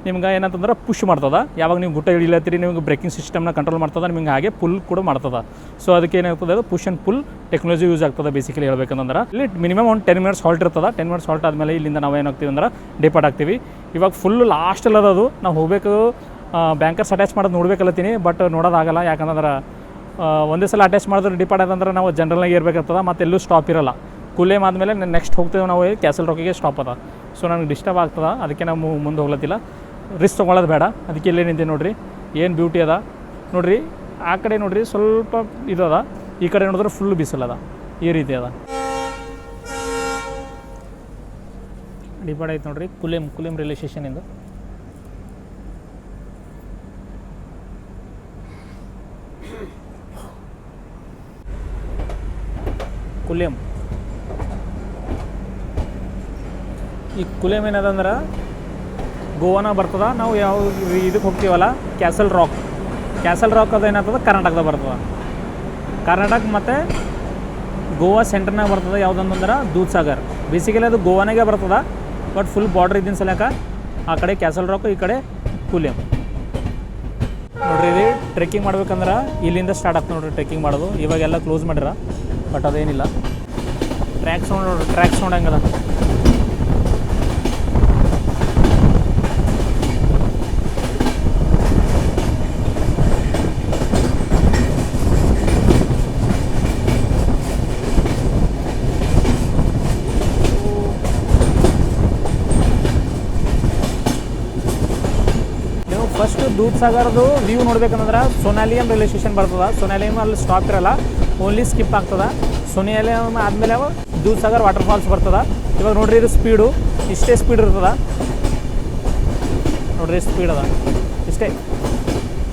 ನಿಮ್ಗೆ ಏನಂತಂದ್ರೆ ಪುಷ್ ಮಾಡ್ತದೆ. ಯಾವಾಗ ನೀವು ಗುಡ್ಡ ಇಳಿಲತ್ತೀರಿ, ನಿಮ್ಗೆ ಬ್ರೇಕಿಂಗ್ ಸಿಸ್ಟಮ್ನ ಕಂಟ್ರೋಲ್ ಮಾಡ್ತದೆ, ನಿಮ್ಗೆ ಹಾಗೆ ಪುಲ್ ಕೂಡ ಮಾಡ್ತದೆ. ಸೊ ಅದಕ್ಕೆ ಏನಾಗ್ತದೆ, ಅದು push and pull technology use ಆಗ್ತದೆ ಬೇಸಿಕಲಿ ಹೇಳ್ಬೇಕಂದ್ರೆ. ಇಲ್ಲಿ ಮಿನಿಮಮ್ ಒಂದು 10 ಮಿನಿಟ್ಸ್ ಹಾಲ್ಟ್ ಇರ್ತದೆ. 10 ಮಿನಿಟ್ಸ್ ಹಾಲ್ಟ್ ಆದಮೇಲೆ ಇಲ್ಲಿಂದ ನಾವು ಏನಾಗ್ತೀವಿ ಅಂದ್ರೆ ಡಿಪಾರ್ಟ್ ಆಗ್ತೀವಿ. ಇವಾಗ ಫುಲ್ ಲಾಸ್ಟಲ್ಲಿ ಅದು ನಾವು ಹೋಗಬೇಕು. ಬ್ಯಾಂಕರ್ಸ್ ಅಟ್ಯಾಚ್ ಮಾಡೋದು ನೋಡ್ಬೇಕಲ್ಲತ್ತೀನಿ, ಬಟ್ ನೋಡೋದಾಗಲ್ಲ. ಯಾಕಂದ್ರೆ ಒಂದೇ ಸಲ ಅಟ್ಯಾಚ್ ಮಾಡಿದ್ರೆ ಡಿಪಾರ್ಟ್ ಆದಂದ್ರೆ ನಾವು ಜನರಲ್ನಾಗ ಇರಬೇಕಾಗ್ತದೆ, ಮತ್ತು ಎಲ್ಲೂ ಸ್ಟಾಪ್ ಇರೋಲ್ಲ. ಕುಲೆಮ್ ಆದಮೇಲೆ ನೆಕ್ಸ್ಟ್ ಹೋಗ್ತೇವೆ ನಾವು ಕ್ಯಾಸಲ್ ರಾಕಿಗೆ ಸ್ಟಾಪ್ ಅದ. ಸೊ ನನಗೆ ಡಿಸ್ಟರ್ಬ್ ಆಗ್ತದೆ, ಅದಕ್ಕೆ ನಾವು ಮುಂದೆ ಹೋಗ್ಲತ್ತಿಲ್ಲ. ರಿಸ್ಕ್ ತೊಗೊಳ್ಳೋದು ಬೇಡ, ಅದಕ್ಕೆ ಇಲ್ಲೇ ನಿಂತೆ ನೋಡಿರಿ. ಏನು ಬ್ಯೂಟಿ ಅದ ನೋಡಿರಿ. ಆ ಕಡೆ ನೋಡಿರಿ ಸ್ವಲ್ಪ ಇದು ಅದ, ಈ ಕಡೆ ನೋಡಿದ್ರೆ ಫುಲ್ ಬಿಸಿಲದ. ಈ ರೀತಿ ಅದ. ಡಿಪಾರ್ಟ್ ಆಯ್ತು ನೋಡಿರಿ ಕುಲೆಮ್ ರೈಲ್ವೆ ಸ್ಟೇಷನಿಂದ. ಕುಲೆಮ್ ಈ ಕುಲೆಮ್ ಏನದಂದ್ರೆ ಗೋವಾನ ಬರ್ತದೆ. ನಾವು ಯಾವ ಇದಕ್ಕೆ ಹೋಗ್ತೀವಲ್ಲ, ಕ್ಯಾಸಲ್ ರಾಕ್ ಅದು ಏನಾಗ್ತದೆ, ಕರ್ನಾಟಕದಾಗ ಬರ್ತದೆ. ಕರ್ನಾಟಕ ಮತ್ತು ಗೋವಾ ಸೆಂಟ್ರ್ನಾಗ ಬರ್ತದೆ. ಯಾವುದಂತಂದ್ರೆ ದೂದ್ಸಾಗರ್. ಬೇಸಿಕಲಿ ಅದು ಗೋವಾನಾಗೆ ಬರ್ತದೆ, ಬಟ್ ಫುಲ್ ಬಾರ್ಡ್ರ್ ಇದ್ದಿನ ಸಲಕ ಆ ಕಡೆ ಕ್ಯಾಸಲ್ ರಾಕ್, ಈ ಕಡೆ ಕುಲೆಮ್. ನೋಡಿರಿ, ಇದು ಟ್ರೆಕ್ಕಿಂಗ್ ಮಾಡ್ಬೇಕಂದ್ರೆ ಇಲ್ಲಿಂದ ಸ್ಟಾರ್ಟ್ ಆಗ್ತದೆ ನೋಡಿರಿ ಟ್ರೆಕ್ಕಿಂಗ್ ಮಾಡೋದು. ಇವಾಗೆಲ್ಲ ಕ್ಲೋಸ್ ಮಾಡಿರ, ಬಟ್ ಅದೇನಿಲ್ಲ. ಟ್ರ್ಯಾಕ್ ಸೌಂಡ್ ನೋಡಿರಿ, ಟ್ರ್ಯಾಕ್ ಸೌಂಡ್ ಹೆಂಗದ. ಫಸ್ಟ್ ದೂದ್ಸಾಗರ್ದು ವ್ಯೂ ನೋಡ್ಬೇಕಂದ್ರೆ ಸೊನಾಲಿಯಂ ರೈಲ್ವೆ ಸ್ಟೇಷನ್ ಬರ್ತದೆ. ಸೊನಾಲಿಯಂ ಅಲ್ಲಿ ಸ್ಟಾಪ್ ಇರಲ್ಲ, ಓನ್ಲಿ ಸ್ಕಿಪ್ ಆಗ್ತದೆ. ಸೊನಾಲಿಯಂ ಆದಮೇಲೆ ದೂದ್ಸಾಗರ್ ವಾಟರ್ ಫಾಲ್ಸ್ ಬರ್ತದೆ. ಇವಾಗ ನೋಡ್ರಿ, ಇದು ಸ್ಪೀಡು ಇಷ್ಟೇ ಸ್ಪೀಡ್ ಇರ್ತದೆ ನೋಡ್ರಿ, ಸ್ಪೀಡ್ ಅದ ಇಷ್ಟೇ.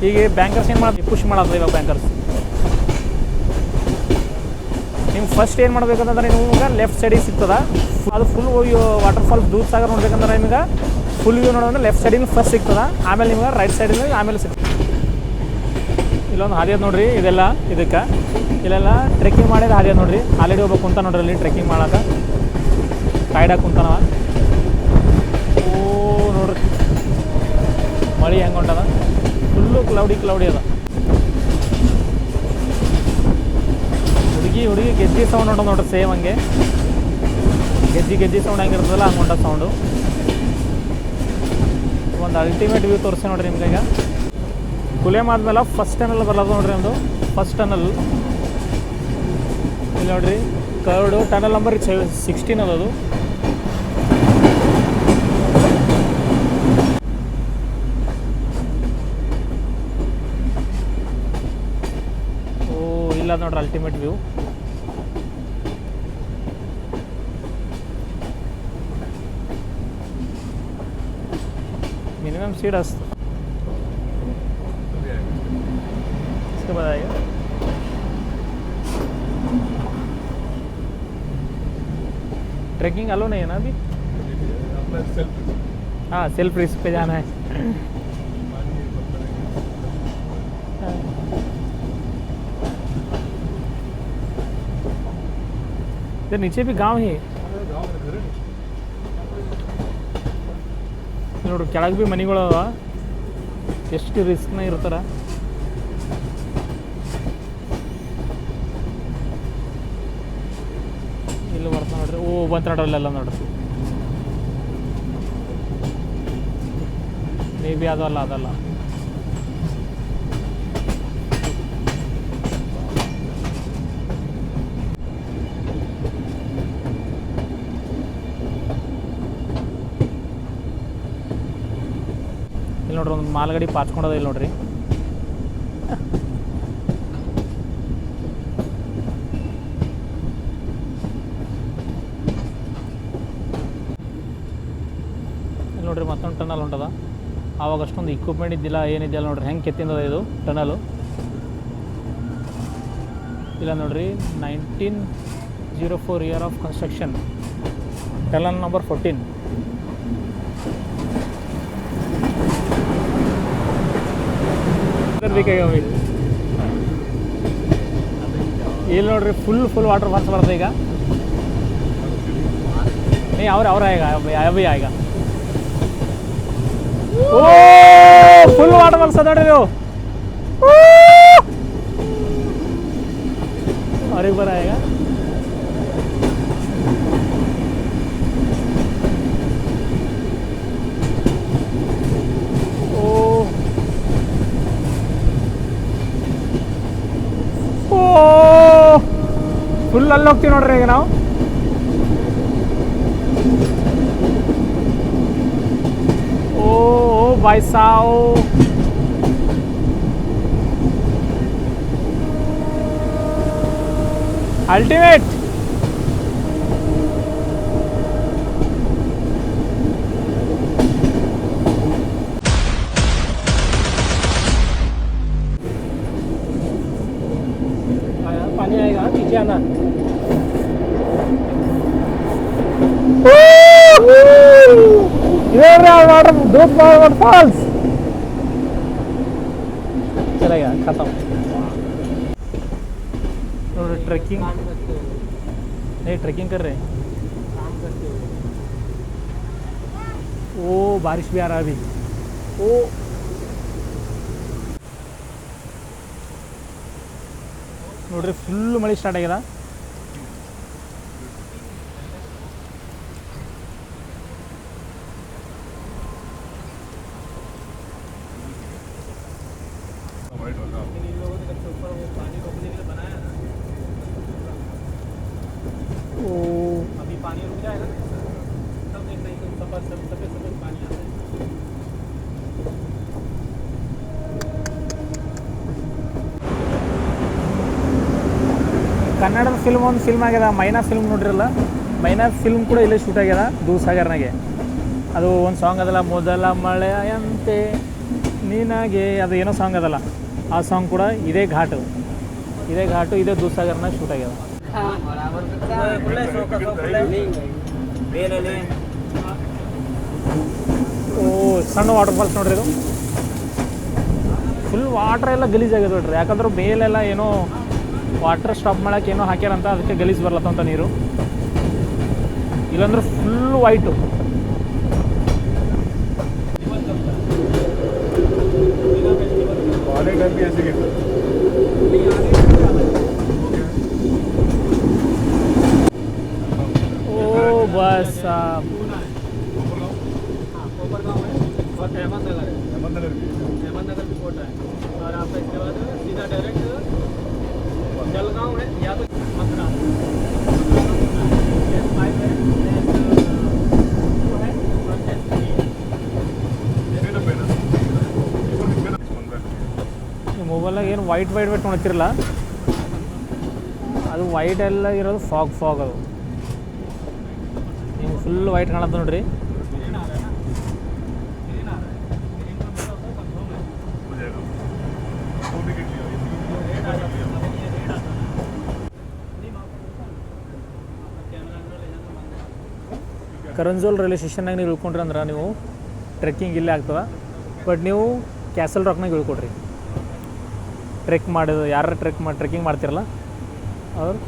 ಈಗ ಬ್ಯಾಂಕರ್ಸ್ ಏನು ಮಾಡೋದು, ಪುಷ್ ಮಾಡೋದು. ಇವಾಗ ಬ್ಯಾಂಕರ್ಸ್ ನೀವು ಫಸ್ಟ್ ಏನು ಮಾಡ್ಬೇಕಂತಂದ್ರೆ, ನಿಮ್ಗೆ ಲೆಫ್ಟ್ ಸೈಡಿಗೆ ಸಿಗ್ತದೆ. ಅದು ಫುಲ್ ವಾಟರ್ ಫಾಲ್ಸ್ ದೂದ್ಸಾಗರ್ ನೋಡ್ಬೇಕಂದ್ರೆ ನಿಮ್ಗೆ ಫುಲ್ ವ್ಯೂ ನೋಡೋದ್ರೆ ಲೆಫ್ಟ್ ಸೈಡಿನ ಫಸ್ಟ್ ಸಿಗ್ತದೆ, ಆಮೇಲೆ ನಿಮ್ಗೆ ರೈಟ್ ಸೈಡಿನ ಆಮೇಲೆ ಸಿಗ್ತದೆ. ಇಲ್ಲೊಂದು ಹಾದಿ ಅದ ನೋಡ್ರಿ, ಇದೆಲ್ಲ ಇದಕ್ಕೆ ಇಲ್ಲೆಲ್ಲ ಟ್ರೆಕ್ಕಿಂಗ್ ಮಾಡಿದ ಹಾದಿ ಅದ ನೋಡ್ರಿ. ಆಲ್ರೆಡಿ ಒಬ್ಬ ಕುಂತ ನೋಡ್ರಿ ಅಲ್ಲಿ ಟ್ರೆಕ್ಕಿಂಗ್ ಮಾಡೋಕೆ, ಟೈಡಾಗಿ ಕುಂತಾನವ. ಓ ನೋಡ್ರಿ, ಮಳೆ ಹೆಂಗೆ ಹೊಂಟದ, ಫುಲ್ಲು ಕ್ಲೌಡಿ ಅದ. ಹುಡುಗಿ ಗೆಜ್ಜಿ ಸೌಂಡ್ ಹೊಂಟದ ನೋಡ್ರಿ, ಸೇಮ್ ಹಂಗೆ ಗೆಜ್ಜಿ ಸೌಂಡ್ ಹೆಂಗಿರ್ತದಲ್ಲ ಹಂಗೆ ಹೊಂಟದ ಸೌಂಡು. ಒಂದು ಅಲ್ಟಿಮೇಟ್ ವ್ಯೂ ತೋರಿಸಿ ನೋಡ್ರಿ ನಿಮ್ಗೆ. ಈಗ ಕುಲೆಮ್ ಆದ್ಮೇಲೆ ಫಸ್ಟ್ ಟನಲ್ ಬರೋದು ನೋಡ್ರಿ, ಒಂದು ಫಸ್ಟ್ ಟನಲ್ ಇಲ್ಲಿ ನೋಡ್ರಿ. ಕರ್ಡು ಟನಲ್ ನಂಬರ್ 16 ಅದದು. ಓ ಇಲ್ಲ ನೋಡ್ರಿ ಅಲ್ಟಿಮೇಟ್ ವ್ಯೂ. मिनिमम सीट असतो. इसके बाद आएगा ट्रैकिंग अलो नहीं है ना अभी. हाँ सेल्फ रिस्क पे जाना है. इधर नीचे भी गांव ही ನೋಡು ಕೆಳಗೆ ಭೀ ಮನೆಗಳು ಅವ ಎಷ್ಟು ರಿಸ್ಕ್ನ ಇರ್ತಾರ ಇಲ್ಲಿ ಬರ್ತಾ ನೋಡ್ರಿ ಓ ಬಂತ ನೋಡ್ರಲ್ಲೆಲ್ಲ ನೋಡ್ರಿ ಮೇ ಬಿ ಅದಲ್ಲ ಇಲ್ಲಿ ನೋಡ್ರಿ ಒಂದು ಮಾಲ್ಗಡಿ ಪಾಚ್ಕೊಂಡದ ಇಲ್ಲಿ ನೋಡ್ರಿ ಇಲ್ಲಿ ನೋಡ್ರಿ ಮತ್ತೊಂದು ಟನಲ್ ಹೊಂಟದ ಆವಾಗ ಅಷ್ಟೊಂದು ಇಕ್ವಿಪ್ಮೆಂಟ್ ಇದ್ದಿಲ್ಲ ಏನಿದ್ದಿಲ್ಲ ನೋಡ್ರಿ ಹೆಂಗೆ ಕೆತ್ತಿಂದದ ಇದು ಟನಲು ಇಲ್ಲ ನೋಡ್ರಿ 1904 year of construction tunnel number 14 ಇಲ್ಲಿ ನೋಡ್ರಿ ಫುಲ್ ವಾಟರ್ ಫಾಲ್ಸ್ ಬರ್ತದೆ ಈಗ ನೀ ಅವ್ರ ಈಗ ಓ ಫುಲ್ ವಾಟರ್ ಫಾಲ್ಸ್ ಅದ ನೋಡ್ರಿ ನೀವು ಅವ್ರಿಗೆ ಬರ ಈಗ ಫುಲ್ ಅಲ್ಲಿ ಹೋಗ್ತೀವಿ ನೋಡ್ರಿ ಈಗ ನಾವು ಓ ಬಾಯ್ ಸಾವ್ ಅಲ್ಟಿಮೇಟ್ पानी आएगा पीछे आना वाटर वाटर फॉल्स चला गया खत्म ट्रैकिंग नहीं ट्रैकिंग कर रहे ओ बारिश भी आ रहा है अभी ओ ನೋಡ್ರಿ ಫುಲ್ ಮಳೆ ಸ್ಟಾರ್ಟ್ ಆಗ್ಯದ ओ अभी पानी रुक जाएगा तब देख रहे हैं सफेद पानी आता है ಕನ್ನಡದ ಫಿಲ್ಮ್ ಒಂದು ಫಿಲ್ಮ್ ಆಗ್ಯದ ಮೈನಾ ಫಿಲ್ಮ್ ನೋಡಿರಲ್ಲ ಮೈನಾ ಫಿಲ್ಮ್ ಕೂಡ ಇಲ್ಲೇ ಶೂಟ್ ಆಗ್ಯದ ದೂಸಾಗರ್ನಾಗೆ ಅದು ಒಂದು ಸಾಂಗ್ ಅದಲ್ಲ ಮೊದಲ ಮಳೆಯಂತೆ ನೀನಾಗೆ ಅದು ಏನೋ ಸಾಂಗ್ ಅದಲ್ಲ ಆ ಸಾಂಗ್ ಕೂಡ ಇದೇ ಘಾಟು ಇದೇ ದೂಸಾಗರ್ನಾಗ ಶೂಟ್ ಆಗ್ಯದ ಓ ಸಣ್ಣ ವಾಟರ್ ಫಾಲ್ಸ್ ನೋಡ್ರಿ ಇದು ಫುಲ್ ವಾಟರ್ ಎಲ್ಲ ಗಲೀಜಾಗ್ಯದ ನೋಡ್ರಿ ಯಾಕಂದ್ರೆ ಮೇಲೆಲ್ಲ ಏನೋ ವಾಟರ್ ಸ್ಟಾಪ್ ಮಾಡೋಕೆ ಏನೋ ಹಾಕ್ಯಾರಂತ ಅದಕ್ಕೆ ಗಲೀಜು ಬರ್ಲತ್ತಂತ ನೀರು ಇಲ್ಲಾಂದ್ರೆ ಫುಲ್ ವೈಟು ओ बस अहमदनगर भी कोटा है और आपका इसके बाद सीधा डायरेक्ट जलगांव है या तो मथुरा ಮೊಬೈಲಾಗ ಏನು ವೈಟ್ ನೋಡ್ತಿರಲ್ಲ ಅದು ವೈಟ್ ಎಲ್ಲ ಇರೋದು ಫಾಗ್ ಅದು ನೀವು ಫುಲ್ ವೈಟ್ ಕಾಣತ್ತೆ ನೋಡ್ರಿ ಕರಂಜೋಲ್ ರೈಲ್ವೆ ಸ್ಟೇಷನ್ನಾಗ ನೀವು ಇಳ್ಕೊಂಡ್ರಿ ಅಂದ್ರೆ ನೀವು ಟ್ರೆಕ್ಕಿಂಗ್ ಇಲ್ಲೇ ಆಗ್ತದೆ ಬಟ್ ನೀವು ಕ್ಯಾಸಲ್ ರಾಕ್ನಾಗ ಇಳ್ಕೊಡ್ರಿ ಟ್ರೆಕ್ ಮಾಡೋದು ಯಾರು ಟ್ರೆಕ್ಕಿಂಗ್ ಮಾಡ್ತಿರಲ್ಲ ಅವ್ರು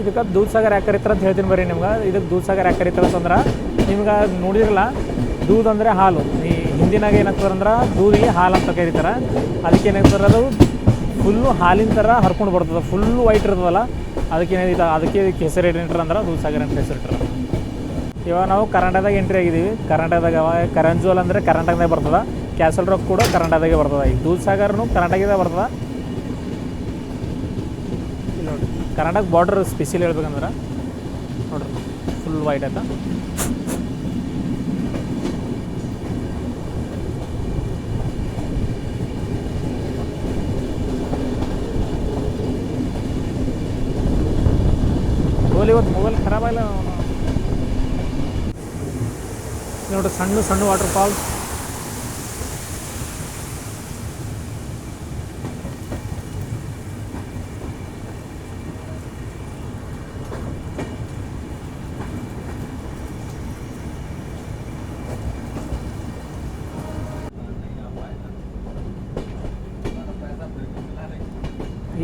ಇದಕ್ಕೆ ದೂದ್ ಸಾಗರ್ ಯಾಕೆ ಕರೀತಾರೆ ಅಂತ ಹೇಳ್ತೀನಿ ಬರ್ರಿ ನಿಮ್ಗೆ. ಇದಕ್ಕೆ ದೂದ್ ಸಾಗರ್ ಯಾಕೆ ಕರೀತಾರೆ ಅಂತಂದ್ರೆ ನಿಮ್ಗೆ ನೋಡಿರಲ್ಲ, ದೂದ್ ಅಂದರೆ ಹಾಲು. ಈ ಹಿಂದಿನಾಗ ಏನಾಗ್ತದೆ ಅಂದ್ರೆ ದೂದಿಗೆ ಹಾಲು ಅಂತ ಕರೀತಾರೆ. ಅದಕ್ಕೆ ಏನಾಗ್ತದೆ ಅದು ಫುಲ್ಲು ಹಾಲಿನ ಥರ ಹರ್ಕೊಂಡು ಬರ್ತದೆ, ಫುಲ್ಲು ವೈಟ್ ಇರ್ತದಲ್ಲ, ಅದಕ್ಕೇನಿದೆ ಅದಕ್ಕೆ ಇದಕ್ಕೆ ಹೆಸರು ಇಟ್ಟಿರ್ತಾರೆ ಅಂದ್ರೆ ದೂದ್ ಸಾಗರ್ ಅಂತ ಹೆಸರು ಇಟ್ಟರೆ. ಇವಾಗ ನಾವು ಕರ್ನಾಟಕದಾಗ ಎಂಟ್ರಿ ಆಗಿದ್ದೀವಿ. ಕರ್ನಾಟಕದಾಗ ಕರಂಜೋಲ್ ಅಂದರೆ ಕರ್ನಾಟಕದಾಗ ಬರ್ತದೆ, ಕ್ಯಾಸಲ್ ರಾಕ್ ಕೂಡ ಕರ್ನಾಟಕದಾಗೆ ಬರ್ತದೆ. ಈಗ ದೂದ್ ಸಾಗರ್ನು ಕರ್ನಾಟಕದಾಗ ಬರ್ತದೆ. ಇಲ್ಲಿ ನೋಡಿರಿ, ಕರ್ನಾಟಕ ಬಾರ್ಡ್ರ್ ಸ್ಪೆಷಲ್ ಹೇಳ್ಬೇಕಂದ್ರೆ ನೋಡ್ರಿ ಫುಲ್ ವೈಟ್ ಆಯ್ತಾ. ಇವತ್ತು ಮೊಬೈಲ್ ಖರಾಬ್ ಆಗಿಲ್ಲ ನೋಡ್ರಿ. ಸಣ್ಣ ಸಣ್ಣ ವಾಟರ್ ಫಾಲ್ಸ್,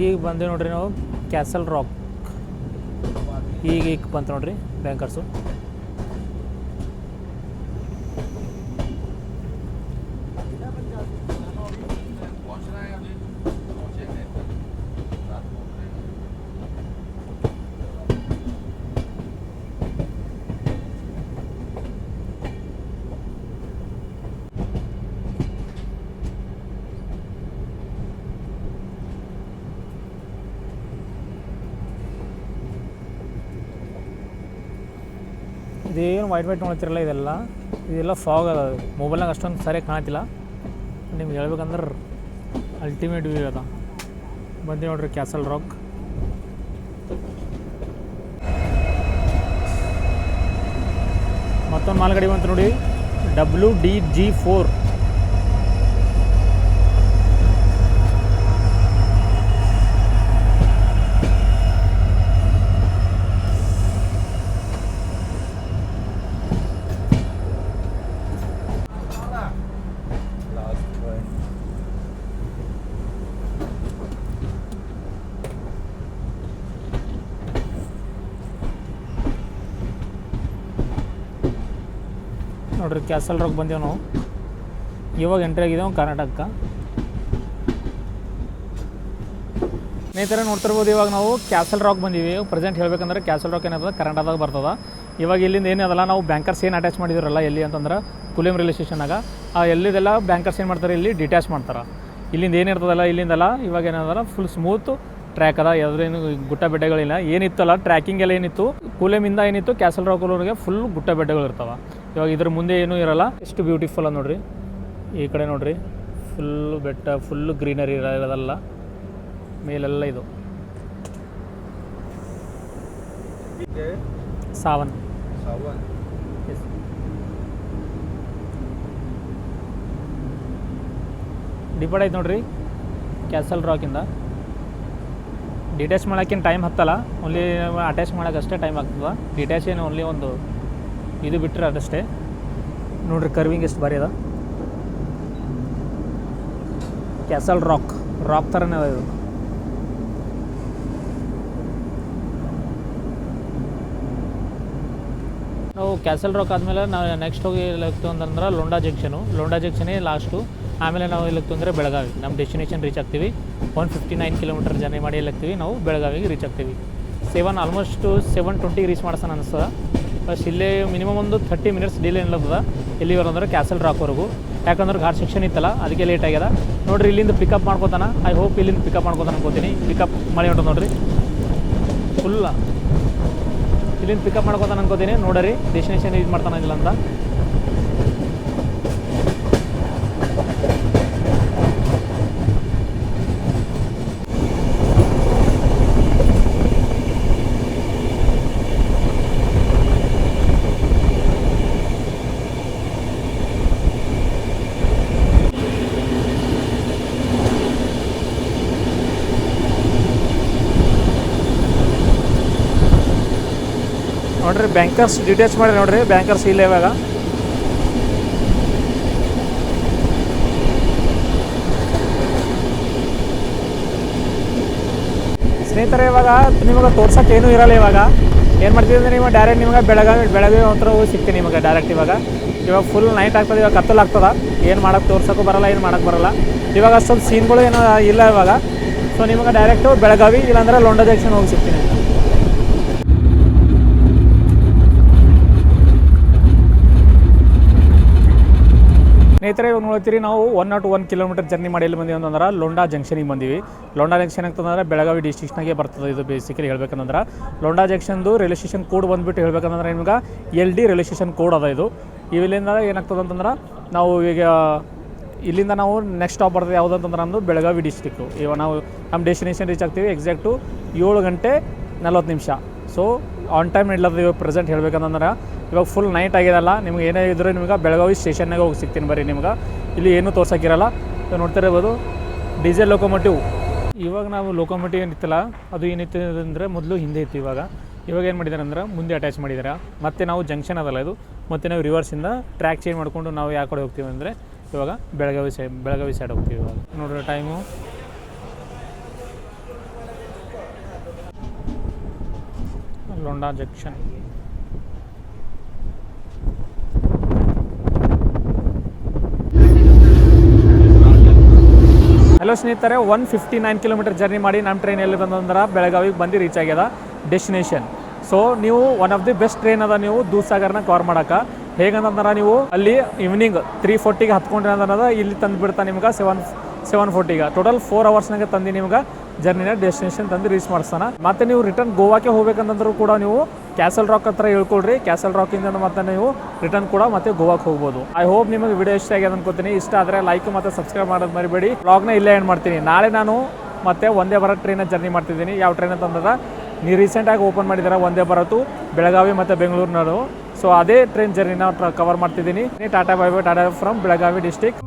ಈಗ ಬಂದೆ ನೋಡ್ರಿ ನಾವು ಕ್ಯಾಸಲ್ ರಾಕ್. ಈಗ ಬಂತು ನೋಡ್ರಿ ಬ್ಯಾಂಕರ್ಸು. ಇದೇನು ವೈಟ್ ನೋಡ್ತಿರಲ್ಲ, ಇದೆಲ್ಲ ಫಾಗ್ ಅದ. ಮೊಬೈಲ್ನಾಗ ಅಷ್ಟೊಂದು ಸರಿಯಾಗಿ ಕಾಣತ್ತಿಲ್ಲ. ನಿಮ್ಗೆ ಹೇಳ್ಬೇಕಂದ್ರೆ ಅಲ್ಟಿಮೇಟ್ ವ್ಯೂ ಅದ. ಬಂದು ನೋಡ್ರಿ ಕ್ಯಾಸಲ್ ರಾಕ್. ಮತ್ತೊಂದು ಮಾಲ್ಗಡೆ ಬಂತು ನೋಡಿ, WDG4. ನೋಡ್ರಿ ಕ್ಯಾಸಲ್ ರಾಕ್ ಬಂದೇವು ನಾವು. ಇವಾಗ ಎಂಟ್ರಿ ಆಗಿದ್ದೇವೆ ಕರ್ನಾಟಕಕ್ಕೆ. ಸ್ನೇಹಿತರೆ ನೋಡ್ತಿರ್ಬೋದು, ಇವಾಗ ನಾವು ಕ್ಯಾಸಲ್ ರಾಕ್ ಬಂದೀವಿ. ಪ್ರೆಸೆಂಟ್ ಹೇಳ್ಬೇಕಂದ್ರೆ ಕ್ಯಾಸಲ್ ರಾಕ್ ಏನಾದ ಕರ್ನಾಟಕದಾಗ ಬರ್ತದೆ. ಇವಾಗ ಇಲ್ಲಿಂದ ಏನದಲ್ಲ, ನಾವು ಬ್ಯಾಂಕರ್ಸ್ ಏನು ಅಟ್ಯಾಚ್ ಮಾಡಿದಿರಲ್ಲ ಎಲ್ಲಿ ಅಂತಂದ್ರೆ ಕುಲೇಮ್ ರೈಲ್ವೆ ಸ್ಟೇಷನ್ನಾಗ, ಆ ಎಲ್ಲಿದೆಲ್ಲ ಬ್ಯಾಂಕರ್ಸ್ ಏನು ಮಾಡ್ತಾರೆ, ಇಲ್ಲಿ ಡಿಟ್ಯಾಚ್ ಮಾಡ್ತಾರೆ. ಇಲ್ಲಿಂದ ಏನಿರ್ತದಲ್ಲ ಇಲ್ಲಿಂದಲ್ಲ ಇವಾಗ ಏನದಲ್ಲ ಫುಲ್ ಸ್ಮೂತ್ ಟ್ರ್ಯಾಕ್ ಅದ. ಯಾವುದೇನು ಗುಟ್ಟ ಬೆಟ್ಟಗಳಿಲ್ಲ. ಏನಿತ್ತಲ್ಲ ಟ್ರ್ಯಾಕಿಂಗ್ ಎಲ್ಲ ಏನಿತ್ತು ಕೂಲೆಮಿಂದ ಏನಿತ್ತು ಕ್ಯಾಸಲ್ ರಾಕ್ವರೆಗೆ ಫುಲ್ ಗುಟ್ಟ ಬೆಟ್ಟಗಳು ಇರ್ತಾವೆ. ಇವಾಗ ಇದ್ರ ಮುಂದೆ ಏನೂ ಇರೋಲ್ಲ. ಎಷ್ಟು ಬ್ಯೂಟಿಫುಲ್ ಅದ ನೋಡ್ರಿ. ಈ ಕಡೆ ನೋಡ್ರಿ ಫುಲ್ಲು ಬೆಟ್ಟ, ಫುಲ್ಲು ಗ್ರೀನರಿ ಇರೋದಲ್ಲ, ಮೇಲೆಲ್ಲ ಇದು ಸಾವನ್. ಡಿಪೋರ್ಟ್ ಆಯ್ತು ನೋಡ್ರಿ ಕ್ಯಾಸಲ್ ರಾಕಿಂದ. ಡಿಟ್ಯಾಚ್ ಮಾಡೋಕ್ಕೇನು ಟೈಮ್ ಹತ್ತಲ್ಲ, ಓನ್ಲಿ ಅಟ್ಯಾಚ್ ಮಾಡೋಕೆ ಅಷ್ಟೇ ಟೈಮ್ ಆಗ್ತದೆ. ಡಿಟ್ಯಾಚ್ ಏನು ಓನ್ಲಿ ಒಂದು ಇದು ಬಿಟ್ಟರೆ ಅದಷ್ಟೇ. ನೋಡ್ರಿ ಕರ್ವಿಂಗ್ ಎಷ್ಟು ಭಾರಿ ಅದ. ಕ್ಯಾಸಲ್ ರಾಕ್ ಥರನೇ ಅದ ಇದು. ನಾವು ಕ್ಯಾಸಲ್ ರಾಕ್ ಆದಮೇಲೆ ನಾವು ನೆಕ್ಸ್ಟ್ ಹೋಗಿ ಎಲ್ಲೋಗ್ತೀವಿ ಅಂತಂದ್ರೆ ಲೋಂಡಾ ಜಂಕ್ಷನೇ ಲಾಸ್ಟು. ಆಮೇಲೆ ನಾವು ಎಲ್ಲೋಗ್ತೀವಿ ಅಂದರೆ ಬೆಳಗಾವಿ. ನಮ್ಮ ಡೆಸ್ಟಿನೇಷನ್ ರೀಚ್ ಆಗ್ತೀವಿ. 159 ಕಿಲೋಮೀಟರ್ ಜರ್ನಿ ಮಾಡಿ ಎಲ್ಲೋಗ್ತೀವಿ ನಾವು ಬೆಳಗಾವಿಗೆ ರೀಚ್ ಆಗ್ತೀವಿ. ಆಲ್ಮೋಸ್ಟ್ 7:20 ರೀಚ್ ಮಾಡ್ಸೋಣ ಅನಿಸ್ತದೆ. ಫಸ್ಟ್ ಇಲ್ಲೇ ಮಿನಿಮಮ್ ಒಂದು 30 ಮಿನಿಟ್ಸ್ ಡಿಲೇ ಏನಿರ್ತದೆ ಎಲ್ಲಿವರೆಗೆ ಅಂದ್ರೆ ಕ್ಯಾಸಲ್ ರಾಕ್ವರೆಗೂ. ಯಾಕಂದ್ರೆ ಘಾಟ್ ಸೆಕ್ಷನ್ ಇತ್ತಲ್ಲ ಅದಕ್ಕೆ ಲೇಟ್ ಆಗ್ಯದ. ನೋಡಿರಿ ಇಲ್ಲಿಂದ ಪಿಕಪ್ ಮಾಡ್ಕೋತಾನೆ. ಐ ಹೋಪ್ ಇಲ್ಲಿಂದ ಪಿಕಪ್ ಮಾಡ್ಕೋತಾನೆ ಅನ್ಕೋತೀನಿ. ಪಿಕಪ್ ಮಾಡಿ ಹೊಂಟು ನೋಡಿರಿ ಫುಲ್ಲ ಇಲ್ಲಿಂದ ಪಿಕಪ್ ಮಾಡ್ಕೋತಾನೆ ಅನ್ಕೋತೀನಿ. ನೋಡಿರಿ ಡೆಸ್ಟಿನೇಷನ್ ರೀಚ್ ಮಾಡ್ತಾನೆ ಇಲ್ಲ ಅಂತ. ನೋಡ್ರಿ ಬ್ಯಾಂಕರ್ಸ್ ಡಿಟ್ಯಾಚ್ ಮಾಡಿ ನೋಡ್ರಿ. ಬ್ಯಾಂಕರ್ಸ್ ಇಲ್ಲ ಇವಾಗ. ಸ್ನೇಹಿತರೆ, ಇವಾಗ ನಿಮಗೆ ತೋರ್ಸೋಕೆ ಏನೂ ಇರಲ್ಲ. ಇವಾಗ ಏನು ಮಾಡ್ತೀವಿ ಅಂದರೆ ನೀವು ಡೈರೆಕ್ಟ್ ನಿಮಗೆ ಬೆಳಗ್ಗೆ ಹತ್ರ ಹೋಗಿ ಸಿಗ್ತೀನಿ ನಿಮಗೆ ಡೈರೆಕ್ಟ್. ಇವಾಗ ಫುಲ್ ನೈಟ್ ಆಗ್ತದೆ, ಇವಾಗ ಕತ್ತಲಾಗ್ತದೆ, ಏನು ಮಾಡೋಕ್ಕೆ ತೋರ್ಸೋಕ್ಕೂ ಬರೋಲ್ಲ, ಏನು ಮಾಡೋಕ್ಕೆ ಬರೋಲ್ಲ. ಇವಾಗ ಅಷ್ಟೊಂದು ಸೀನ್ಗಳು ಏನೋ ಇಲ್ಲ ಇವಾಗ. ಸೊ ನಿಮಗೆ ಡೈರೆಕ್ಟು ಬೆಳಗಾವಿ ಇಲ್ಲಾಂದರೆ ಲೋಂಡಾ ಜಂಕ್ಷನ್ ಹೋಗಿ ಸಿಗ್ತೀನಿ. ಸ್ನೇಹಿತರೆ, ಇವಾಗ ನೋಡ್ತೀರಿ ನಾವು 101 ಕಿಲೋಮೀಟರ್ ಜರ್ನಿ ಮಾಡಿ ಎಲ್ಲಿ ಬಂದೀವಿ ಅಂತಂದ್ರೆ ಲೋಂಡಾ ಜಂಕ್ಷನಿಗೆ ಬಂದೀವಿ. ಲೋಂಡಾ ಜಂಕ್ಷನ್ ಅಂತಂದ್ರೆ ಬೆಳಗಾವಿ ಡಿಸ್ಟ್ರಿಕ್ಟ್ನಾಗೆ ಬರ್ತದೆ. ಇದು ಬೇಸಿಕಲಿ ಹೇಳ್ಬೇಕಂದ್ರೆ ಲೋಂಡಾ ಜಂಕ್ಷನ್ದು ರೈಲ್ವೆ ಸ್ಟೇಷನ್ ಕೋಡ್ ಬಂದುಬಿಟ್ಟು ಹೇಳ್ಬೇಕಂದ್ರೆ ನಿಮ್ಗೆ LD ರೈಲ್ವೆ ಸ್ಟೇಷನ್ ಕೋಡ್ ಅದ. ಇದು ಇಲ್ಲಿಂದ ಏನಾಗ್ತದೆ ಅಂತಂದ್ರೆ ನಾವು ಈಗ ಇಲ್ಲಿಂದ ನಾವು ನೆಕ್ಸ್ಟ್ ಸ್ಟಾಪ್ ಬರ್ತದೆ ಯಾವುದು ಅಂತಂದ್ರೆ ನಮ್ಮದು ಬೆಳಗಾವಿ ಡಿಸ್ಟ್ರಿಕ್ಟು. ಇವಾಗ ನಾವು ನಮ್ಮ ಡೆಸ್ಟಿನೇಷನ್ ರೀಚ್ ಆಗ್ತೀವಿ ಎಕ್ಸಾಕ್ಟು 7 ಗಂಟೆ 40 ನಿಮಿಷ. ಸೊ ಆನ್ ಟೈಮ್ ಇಲ್ಲದ ಇವಾಗ ಪ್ರೆಸೆಂಟ್ ಹೇಳ್ಬೇಕಂದ್ರೆ ಇವಾಗ ಫುಲ್ ನೈಟ್ ಆಗಿದಲ್ಲ. ನಿಮ್ಗೆ ಏನೇ ಇದ್ರೂ ನಿಮ್ಗೆ ಬೆಳಗಾವಿ ಸ್ಟೇಷನ್ನಾಗ ಹೋಗಿ ಸಿಗ್ತೀನಿ ಬರ್ರಿ. ನಿಮ್ಗೆ ಇಲ್ಲಿ ಏನೂ ತೋರ್ಸೋಕ್ಕಿರಲ್ಲ. ನೋಡ್ತಿರ್ಬೋದು ಡೀಸೆಲ್ ಲೋಕೋಮೋಟಿವ್. ಇವಾಗ ನಾವು ಲೋಕೋಮೋಟಿವ್ ಏನಿತ್ತಲ್ಲ ಅದು ಏನಿತ್ತು ಅಂದರೆ ಮೊದಲು ಹಿಂದೆ ಇತ್ತು. ಇವಾಗ ಏನು ಮಾಡಿದ್ದಾರೆ ಅಂದ್ರೆ ಮುಂದೆ ಅಟ್ಯಾಚ್ ಮಾಡಿದ್ದಾರೆ. ಮತ್ತು ನಾವು ಜಂಕ್ಷನ್ ಅದಲ್ಲ ಇದು, ಮತ್ತು ನಾವು ರಿವರ್ಸಿಂದ ಟ್ರ್ಯಾಕ್ ಚೇಂಜ್ ಮಾಡಿಕೊಂಡು ನಾವು ಯಾವ ಕಡೆ ಹೋಗ್ತೀವಿ ಅಂದರೆ ಇವಾಗ ಬೆಳಗಾವಿ ಸೈಡ್ ಹೋಗ್ತೀವಿ. ಇವಾಗ ನೋಡ್ರಿ ಟೈಮು ಲೋಂಡಾ ಜಂಕ್ಷನ್. ಹಲೋ ಸ್ನೇಹಿತರೆ, 159 ಕಿಲೋಮೀಟರ್ ಜರ್ನಿ ಮಾಡಿ ನಮ್ಮ ಟ್ರೈನ್ ಎಲ್ಲಿ ಬಂದಂದ್ರೆ ಬೆಳಗಾವಿಗೆ ಬಂದು ರೀಚ್ ಆಗ್ಯದ ಡೆಸ್ಟಿನೇಷನ್. ಸೊ ನೀವು one of the best train ಅದ. ನೀವು ದೂದ್ಸಾಗರ್ನ ಕವರ್ ಮಾಡೋಕೆ ಹೇಗಂತಂದ್ರೆ ನೀವು ಅಲ್ಲಿ ಈವ್ನಿಂಗ್ 3:40ಗೆ ಹತ್ಕೊಂಡ್ರೆ ಅನ್ನೋದು ಇಲ್ಲಿ ತಂದು ಬಿಡ್ತಾ ನಿಮ್ಗೆ 7:40ಗೆ ಟೋಟಲ್ 4 ಅವರ್ಸ್ನಾಗೆ ತಂದು ನಿಮ್ಗೆ ಜರ್ನಿನ ಡೆಸ್ಟಿನೇಷನ್ ತಂದು ರೀಚ್ ಮಾಡಿಸ್ತಾನೆ. ಮತ್ತು ನೀವು ರಿಟರ್ನ್ ಗೋವಾಕ್ಕೆ ಹೋಗ್ಬೇಕಂತಂದ್ರೂ ಕೂಡ ನೀವು ಕ್ಯಾಸಲ್ ರಾಕ್ ಹತ್ರ ಹೇಳ್ಕೊಳ್ರಿ. ಕ್ಯಾಸಲ್ ರಾಕಿಂದ ಮತ್ತೆ ನೀವು ರಿಟರ್ನ್ ಕೂಡ ಮತ್ತೆ ಗೋವಾಕ್ಕೆ ಹೋಗ್ಬೋದು. ಐ ಹೋಪ್ ನಿಮಗೆ ವಿಡಿಯೋ ಇಷ್ಟ ಆಗಿದೆ ಅನ್ಕೋತೀನಿ. ಇಷ್ಟ ಆದರೆ ಲೈಕ್ ಮತ್ತು ಸಬ್ಸ್ಕ್ರೈಬ್ ಮಾಡೋದು ಮರಿಬೇಡಿ. ವ್ಲಾಗ್ನ ಇಲ್ಲೇ ಎಂಡ್ ಮಾಡ್ತೀನಿ. ನಾಳೆ ನಾನು ಮತ್ತೆ ಒಂದೇ ಭಾರತ್ ಟ್ರೈನ ಜರ್ನಿ ಮಾಡ್ತಿದ್ದೀನಿ. ಯಾವ ಟ್ರೈನ್ ಅಂತಂದ್ರೆ ನೀವು ರೀಸೆಂಟಾಗಿ ಓಪನ್ ಮಾಡಿದ್ದೀರಾ ಒಂದೇ ಭಾರತ್ ಬೆಳಗಾವಿ ಮತ್ತು ಬೆಂಗಳೂರಿನವರು. ಸೊ ಅದೇ ಟ್ರೈನ್ ಜರ್ನಿನ ಕವರ್ ಮಾಡ್ತಿದ್ದೀನಿ. Tata bye bye, Tata from Belagavi district.